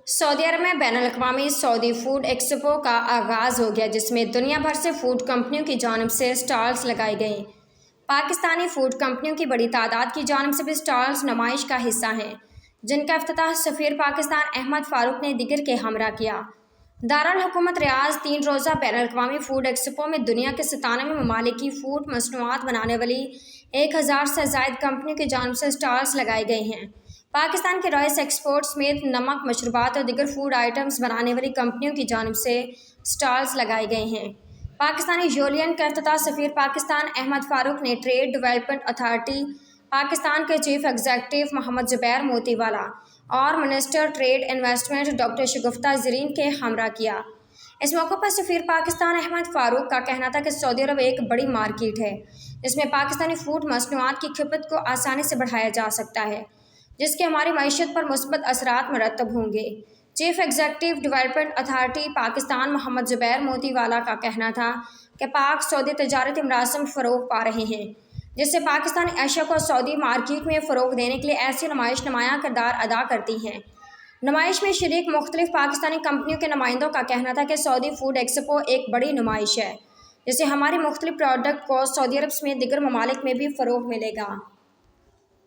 Saudi अरब में बैनुल-अक़वामी Saudi food expo का आगाज़ हो गया, जिसमें दुनिया भर से फूड कंपनियों की जानिब से स्टॉल्स लगाई गईं। पाकिस्तानी फूड कंपनियों की बड़ी तादाद की जानिब से भी स्टॉल्स नुमाइश का हिस्सा हैं, जिनका इफ्तिताह सफ़ीर पाकिस्तान अहमद फ़ारूक ने दिगर के हमरा किया। दारुल हुकूमत रियाद 3 रोज़ा बैनुल-अक़वामी फूड एक्सपो में दुनिया के 97 ममालिक की फूड मसनूआत बनाने वाली 1000 से ज़ायद कंपनियों की जानिब से स्टॉल्स लगाए गए हैं। पाकिस्तान के राइस एक्सपोर्ट समेत नमक, मशरूबात और दीगर फूड आइटम्स बनाने वाली कंपनियों की जानिब से स्टॉल्स लगाए गए हैं। पाकिस्तानी यूलियन का इफ्तिताह सफ़ीर पाकिस्तान अहमद फ़ारूक ने ट्रेड डेवलपमेंट अथॉरिटी पाकिस्तान के चीफ एग्जीक्यूटिव मोहम्मद ज़ुबैर मोतीवाला और मिनिस्टर ट्रेड इन्वेस्टमेंट डॉक्टर शगुफ्ता ज़रीन के हमरा किया। इस मौके पर सफ़ीर पाकिस्तान अहमद फ़ारूक का कहना था कि सऊदी अरब एक बड़ी मार्केट है, जिसमें पाकिस्तानी फूड मसनूआत की खपत को आसानी से बढ़ाया जा सकता है, जिसके हमारी मईशत पर मुस्बत असरात मुरतब होंगे। Chief executive development authority Pakistan Mohammad Zubair Motiwala का कहना था कि पाक सऊदी तजारती मरासिम फ़रोग़ पा रहे हैं, जिससे पाकिस्तानी अशिया को सऊदी मार्केट में फ़रोग़ देने के लिए ऐसी नुमाइश नुमायाँ किरदार अदा करती हैं। नुमाइश में शरीक मुख्तलिफ पाकिस्तानी कंपनियों के नुमाइंदों का कहना था कि सऊदी फूड एक्सपो एक बड़ी नुमाइश है, जिससे हमारी मुख्तलिफ प्रोडक्ट को सऊदी अरब समेत दीगर ममालिक में भी फ़रोग़ मिलेगा।